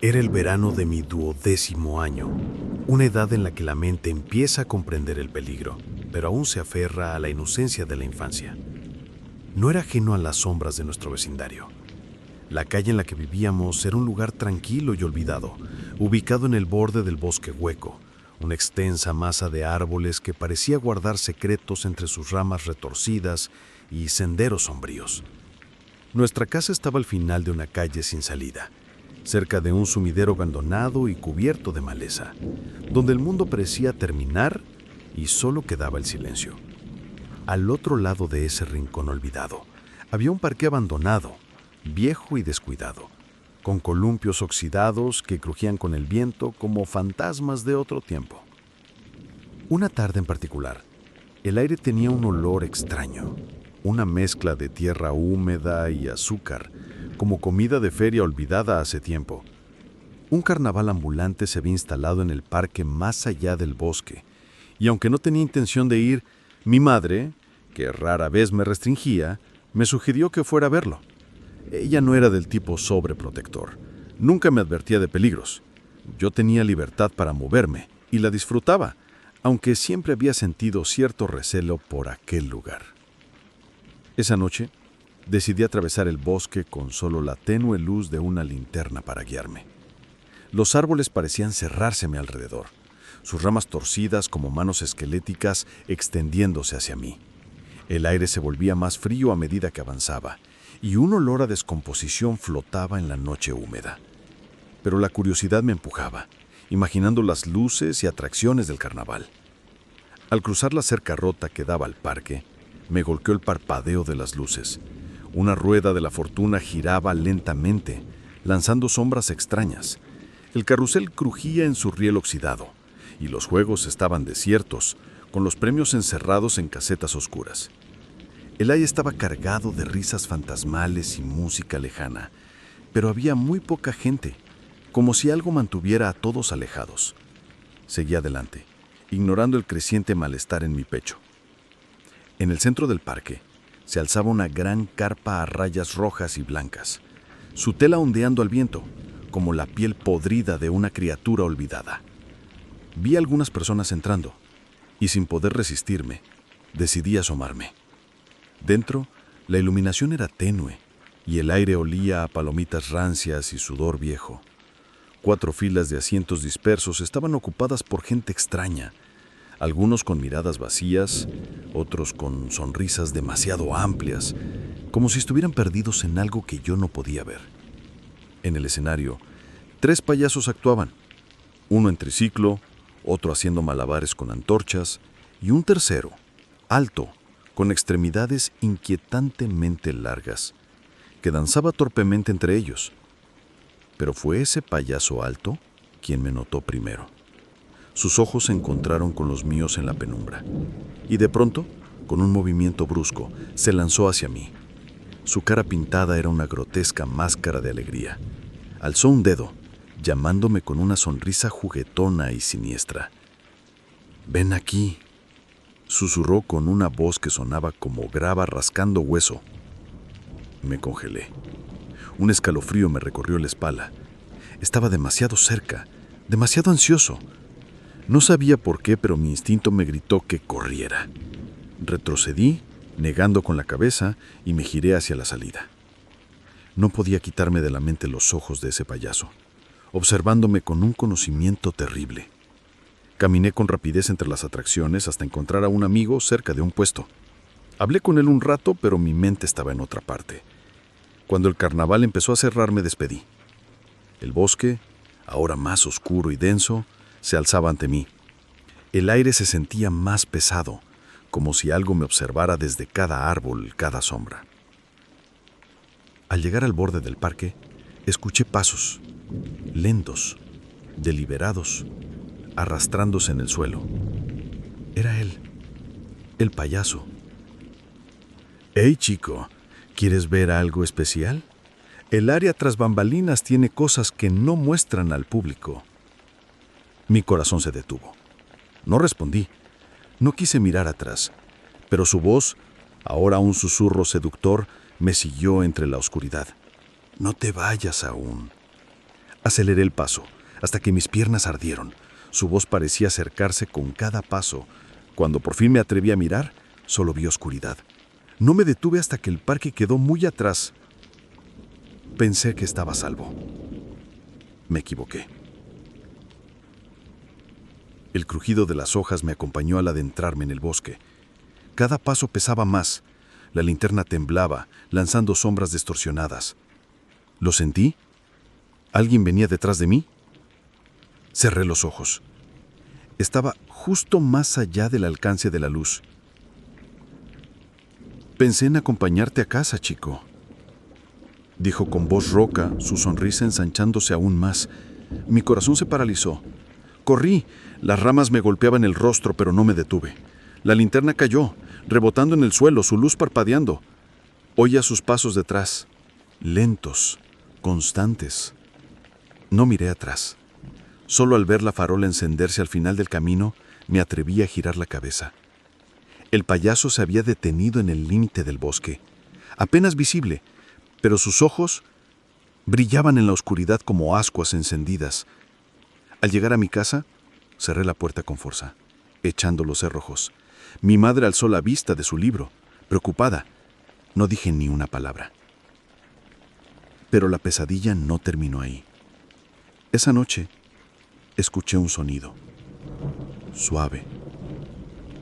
Era el verano de mi 12º año, una edad en la que la mente empieza a comprender el peligro, pero aún se aferra a la inocencia de la infancia. No era ajeno a las sombras de nuestro vecindario. La calle en la que vivíamos era un lugar tranquilo y olvidado, ubicado en el borde del bosque hueco, una extensa masa de árboles que parecía guardar secretos entre sus ramas retorcidas y senderos sombríos. Nuestra casa estaba al final de una calle sin salida, cerca de un sumidero abandonado y cubierto de maleza, donde el mundo parecía terminar y solo quedaba el silencio. Al otro lado de ese rincón olvidado, había un parque abandonado, viejo y descuidado, con columpios oxidados que crujían con el viento como fantasmas de otro tiempo. Una tarde en particular, el aire tenía un olor extraño, una mezcla de tierra húmeda y azúcar, como comida de feria olvidada hace tiempo. Un carnaval ambulante se había instalado en el parque más allá del bosque, y aunque no tenía intención de ir, mi madre, que rara vez me restringía, me sugirió que fuera a verlo. Ella no era del tipo sobreprotector. Nunca me advertía de peligros. Yo tenía libertad para moverme y la disfrutaba, aunque siempre había sentido cierto recelo por aquel lugar. Esa noche, decidí atravesar el bosque con solo la tenue luz de una linterna para guiarme. Los árboles parecían cerrarse a mi alrededor, sus ramas torcidas como manos esqueléticas extendiéndose hacia mí. El aire se volvía más frío a medida que avanzaba, y un olor a descomposición flotaba en la noche húmeda. Pero la curiosidad me empujaba, imaginando las luces y atracciones del carnaval. Al cruzar la cerca rota que daba al parque, me golpeó el parpadeo de las luces. Una rueda de la fortuna giraba lentamente, lanzando sombras extrañas. El carrusel crujía en su riel oxidado, y los juegos estaban desiertos, con los premios encerrados en casetas oscuras. El aire estaba cargado de risas fantasmales y música lejana, pero había muy poca gente, como si algo mantuviera a todos alejados. Seguí adelante, ignorando el creciente malestar en mi pecho. En el centro del parque se alzaba una gran carpa a rayas rojas y blancas, su tela ondeando al viento, como la piel podrida de una criatura olvidada. Vi a algunas personas entrando, y sin poder resistirme, decidí asomarme. Dentro, la iluminación era tenue, y el aire olía a palomitas rancias y sudor viejo. 4 filas de asientos dispersos estaban ocupadas por gente extraña, algunos con miradas vacías, otros con sonrisas demasiado amplias, como si estuvieran perdidos en algo que yo no podía ver. En el escenario, 3 payasos actuaban, uno en triciclo, otro haciendo malabares con antorchas, y un tercero, alto, con extremidades inquietantemente largas, que danzaba torpemente entre ellos. Pero fue ese payaso alto quien me notó primero. Sus ojos se encontraron con los míos en la penumbra, y de pronto, con un movimiento brusco, se lanzó hacia mí. Su cara pintada era una grotesca máscara de alegría. Alzó un dedo, llamándome con una sonrisa juguetona y siniestra. «Ven aquí», susurró con una voz que sonaba como grava rascando hueso. Me congelé. Un escalofrío me recorrió la espalda. Estaba demasiado cerca, demasiado ansioso. No sabía por qué, pero mi instinto me gritó que corriera. Retrocedí, negando con la cabeza, y me giré hacia la salida. No podía quitarme de la mente los ojos de ese payaso, observándome con un conocimiento terrible. Caminé con rapidez entre las atracciones hasta encontrar a un amigo cerca de un puesto. Hablé con él un rato, pero mi mente estaba en otra parte. Cuando el carnaval empezó a cerrar, me despedí. El bosque, ahora más oscuro y denso, se alzaba ante mí. El aire se sentía más pesado, como si algo me observara desde cada árbol, cada sombra. Al llegar al borde del parque, escuché pasos, lentos, deliberados, arrastrándose en el suelo. Era él, el payaso. «Hey, chico, ¿quieres ver algo especial? El área tras bambalinas tiene cosas que no muestran al público». Mi corazón se detuvo. No respondí. No quise mirar atrás, pero su voz, ahora un susurro seductor, me siguió entre la oscuridad. «No te vayas aún. Aceleré el paso, hasta que mis piernas ardieron. Su voz parecía acercarse con cada paso. Cuando por fin me atreví a mirar, solo vi oscuridad. No me detuve hasta que el parque quedó muy atrás. Pensé que estaba a salvo. Me equivoqué. El crujido de las hojas me acompañó al adentrarme en el bosque. Cada paso pesaba más. La linterna temblaba, lanzando sombras distorsionadas. ¿Lo sentí? ¿Alguien venía detrás de mí? Cerré los ojos. Estaba justo más allá del alcance de la luz. Pensé en acompañarte a casa, chico, dijo con voz rouca, su sonrisa ensanchándose aún más. Mi corazón se paralizó. Corrí. Las ramas me golpeaban el rostro, pero no me detuve. La linterna cayó, rebotando en el suelo, su luz parpadeando. Oía sus pasos detrás, lentos, constantes. No miré atrás. Solo al ver la farola encenderse al final del camino, me atreví a girar la cabeza. El payaso se había detenido en el límite del bosque, apenas visible, pero sus ojos brillaban en la oscuridad como ascuas encendidas. Al llegar a mi casa, cerré la puerta con fuerza, echando los cerrojos. Mi madre alzó la vista de su libro, preocupada. No dije ni una palabra. Pero la pesadilla no terminó ahí. Esa noche, escuché un sonido, suave,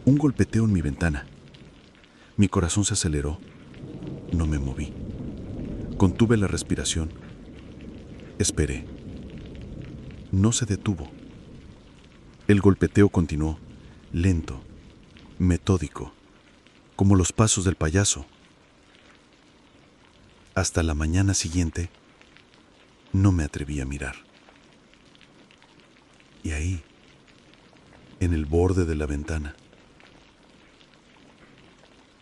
un golpeteo en mi ventana. Mi corazón se aceleró. No me moví. Contuve la respiración. Esperé. No se detuvo. El golpeteo continuó, lento, metódico, como los pasos del payaso. Hasta la mañana siguiente, no me atreví a mirar. Y ahí, en el borde de la ventana,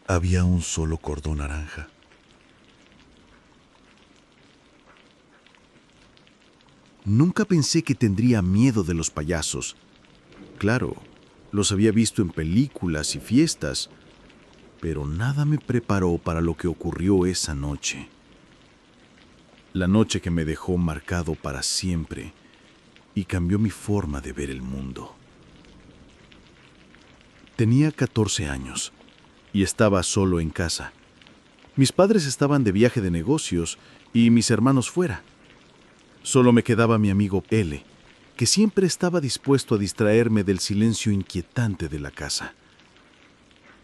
había un solo cordón naranja. Nunca pensé que tendría miedo de los payasos. Claro, los había visto en películas y fiestas, pero nada me preparó para lo que ocurrió esa noche. La noche que me dejó marcado para siempre y cambió mi forma de ver el mundo. Tenía 14 años y estaba solo en casa. Mis padres estaban de viaje de negocios y mis hermanos fuera. Solo me quedaba mi amigo L, que siempre estaba dispuesto a distraerme del silencio inquietante de la casa.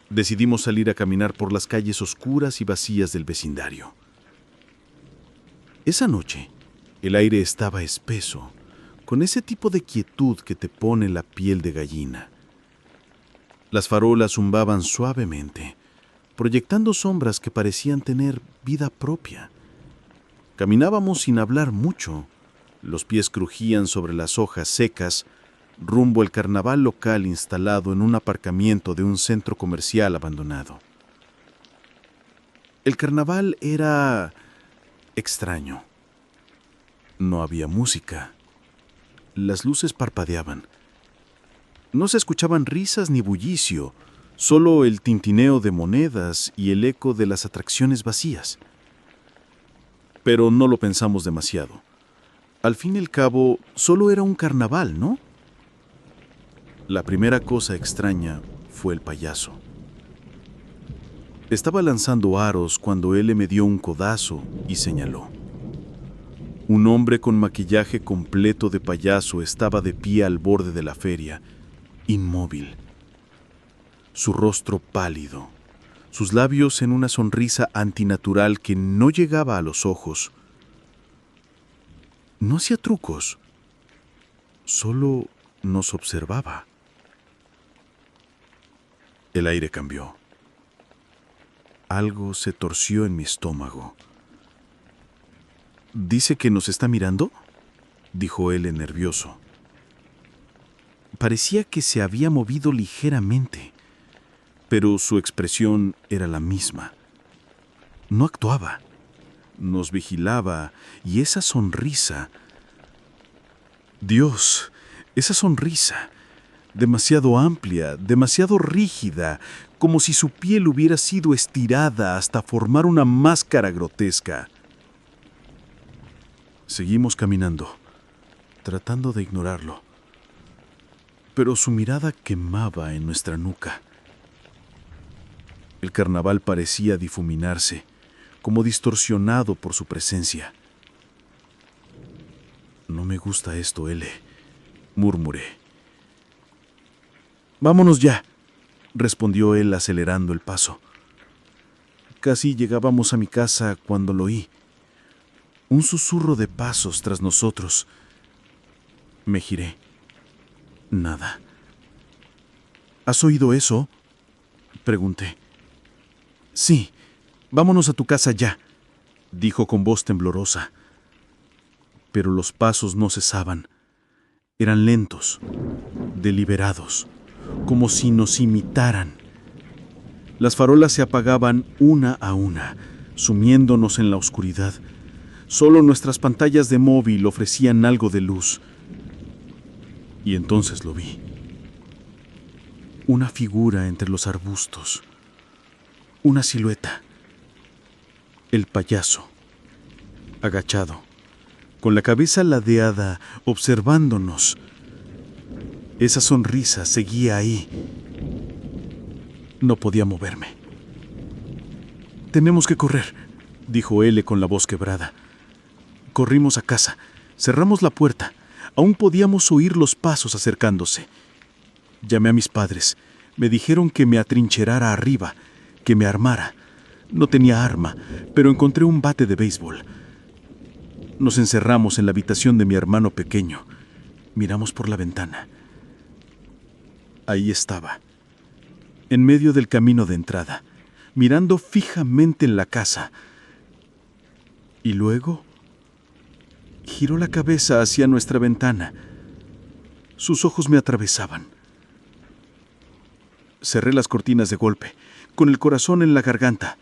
Decidimos salir a caminar por las calles oscuras y vacías del vecindario. Esa noche, el aire estaba espeso, con ese tipo de quietud que te pone la piel de gallina. Las farolas zumbaban suavemente, proyectando sombras que parecían tener vida propia. Caminábamos sin hablar mucho. Los pies crujían sobre las hojas secas, rumbo al carnaval local instalado en un aparcamiento de un centro comercial abandonado. El carnaval era extraño. No había música. Las luces parpadeaban. No se escuchaban risas ni bullicio, solo el tintineo de monedas y el eco de las atracciones vacías. Pero no lo pensamos demasiado. Al fin y al cabo, solo era un carnaval, ¿no? La primera cosa extraña fue el payaso. Estaba lanzando aros cuando él me dio un codazo y señaló. Un hombre con maquillaje completo de payaso estaba de pie al borde de la feria, inmóvil. Su rostro pálido, sus labios en una sonrisa antinatural que no llegaba a los ojos. No hacía trucos, solo nos observaba. El aire cambió. Algo se torció en mi estómago. ¿Dice que nos está mirando?, dijo él nervioso. Parecía que se había movido ligeramente, pero su expresión era la misma. No actuaba. Nos vigilaba y esa sonrisa... Dios, esa sonrisa, demasiado amplia, demasiado rígida, como si su piel hubiera sido estirada hasta formar una máscara grotesca. Seguimos caminando. tratando de ignorarlo, pero su mirada quemaba en nuestra nuca. El carnaval parecía difuminarse, como distorsionado por su presencia. «No me gusta esto, L», murmuré. «Vámonos ya», respondió él acelerando el paso. Casi llegábamos a mi casa cuando lo oí. Un susurro de pasos tras nosotros. Me giré. Nada. ¿Has oído eso?, pregunté. «Sí, vámonos a tu casa ya», dijo con voz temblorosa. Pero los pasos no cesaban. Eran lentos, deliberados, como si nos imitaran. Las farolas se apagaban una a una, sumiéndonos en la oscuridad. Solo nuestras pantallas de móvil ofrecían algo de luz. Y entonces lo vi. Una figura entre los arbustos. Una silueta. El payaso, agachado, con la cabeza ladeada, observándonos. Esa sonrisa seguía ahí. No podía moverme. «Tenemos que correr», dijo L con la voz quebrada. Corrimos a casa, cerramos la puerta. Aún podíamos oír los pasos acercándose. Llamé a mis padres. Me dijeron que me atrincherara arriba, que me armara. No tenía arma, pero encontré un bate de béisbol. Nos encerramos en la habitación de mi hermano pequeño. Miramos por la ventana. Ahí estaba, en medio del camino de entrada, mirando fijamente en la casa. Y luego giró la cabeza hacia nuestra ventana. Sus ojos me atravesaban. Cerré las cortinas de golpe, con el corazón en la garganta.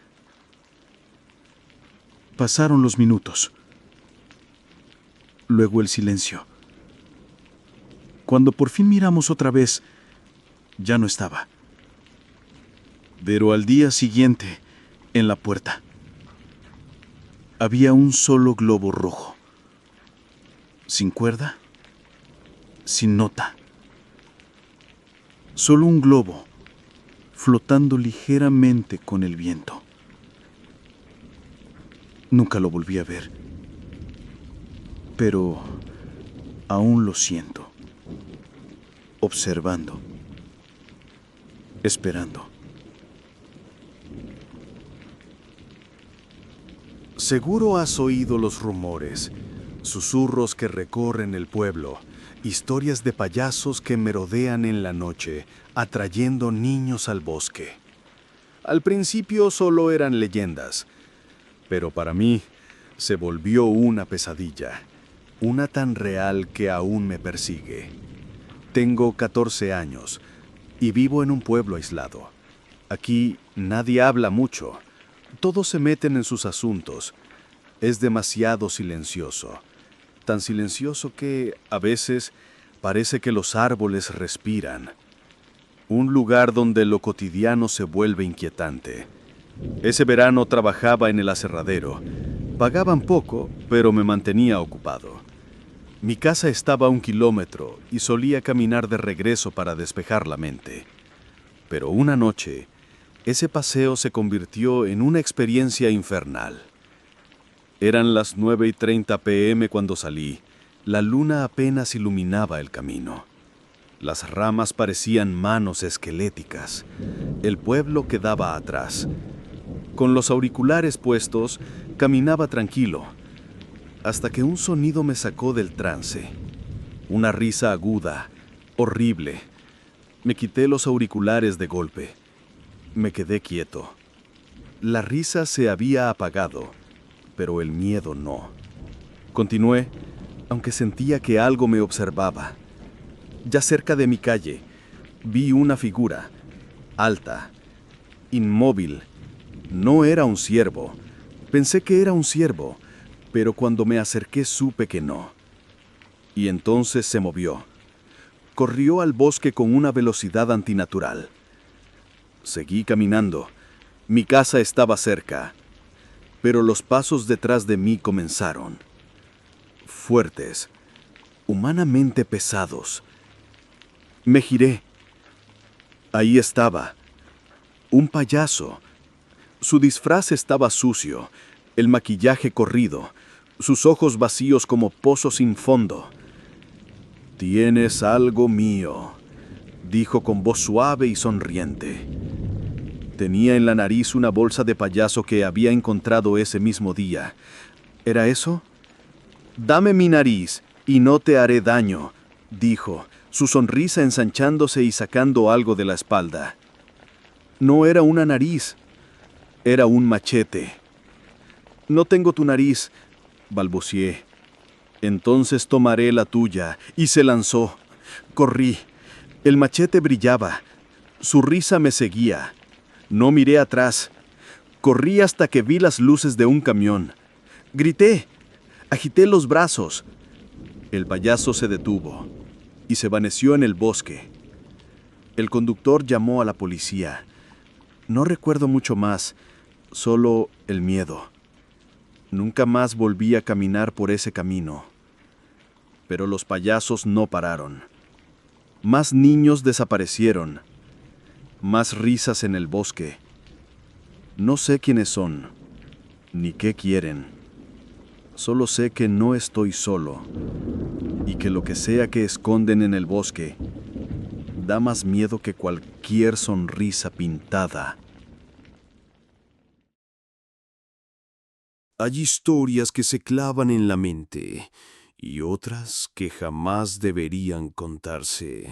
Pasaron los minutos. Luego el silencio. Cuando por fin miramos otra vez, ya no estaba. Pero al día siguiente, en la puerta, había un solo globo rojo. Sin cuerda, sin nota. Solo un globo, flotando ligeramente con el viento. Nunca lo volví a ver, pero aún lo siento, observando, esperando. Seguro has oído los rumores, susurros que recorren el pueblo, historias de payasos que merodean en la noche, atrayendo niños al bosque. Al principio solo eran leyendas, pero para mí se volvió una pesadilla, una tan real que aún me persigue. Tengo 14 años y vivo en un pueblo aislado. Aquí nadie habla mucho, todos se meten en sus asuntos. Es demasiado silencioso, tan silencioso que a veces parece que los árboles respiran. Un lugar donde lo cotidiano se vuelve inquietante. Ese verano trabajaba en el aserradero. Pagaban poco, pero me mantenía ocupado. Mi casa estaba a 1 kilómetro y solía caminar de regreso para despejar la mente. Pero una noche, ese paseo se convirtió en una experiencia infernal. Eran las 9:30 p.m. cuando salí. La luna apenas iluminaba el camino. Las ramas parecían manos esqueléticas. El pueblo quedaba atrás. Con los auriculares puestos, caminaba tranquilo, hasta que un sonido me sacó del trance. Una risa aguda, horrible. Me quité los auriculares de golpe. Me quedé quieto. La risa se había apagado, pero el miedo no. Continué, aunque sentía que algo me observaba. Ya cerca de mi calle, vi una figura, alta, inmóvil. No era un ciervo. Pensé que era un ciervo, pero cuando me acerqué supe que no. Y entonces se movió. Corrió al bosque con una velocidad antinatural. Seguí caminando. Mi casa estaba cerca, pero los pasos detrás de mí comenzaron. Fuertes, humanamente pesados. Me giré. Ahí estaba, un payaso. Su disfraz estaba sucio, el maquillaje corrido, sus ojos vacíos como pozos sin fondo. «Tienes algo mío», dijo con voz suave y sonriente. Tenía en la nariz una bolsa de payaso que había encontrado ese mismo día. ¿Era eso? «Dame mi nariz y no te haré daño», dijo, su sonrisa ensanchándose y sacando algo de la espalda. No era una nariz, era un machete. «No tengo tu nariz», balbucié. «Entonces tomaré la tuya», y se lanzó. Corrí. El machete brillaba. Su risa me seguía. No miré atrás. Corrí hasta que vi las luces de un camión. Grité. Agité los brazos. El payaso se detuvo y se vaneció en el bosque. El conductor llamó a la policía. No recuerdo mucho más, solo el miedo. Nunca más volví a caminar por ese camino. Pero los payasos no pararon. Más niños desaparecieron. Más risas en el bosque. No sé quiénes son, ni qué quieren. Solo sé que no estoy solo, y que lo que sea que esconden en el bosque da más miedo que cualquier sonrisa pintada. Hay historias que se clavan en la mente y otras que jamás deberían contarse.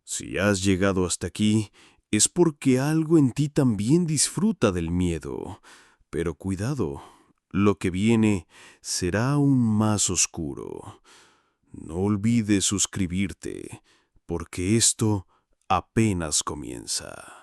Si has llegado hasta aquí, es porque algo en ti también disfruta del miedo. Pero cuidado, lo que viene será aún más oscuro. No olvides suscribirte, porque esto apenas comienza.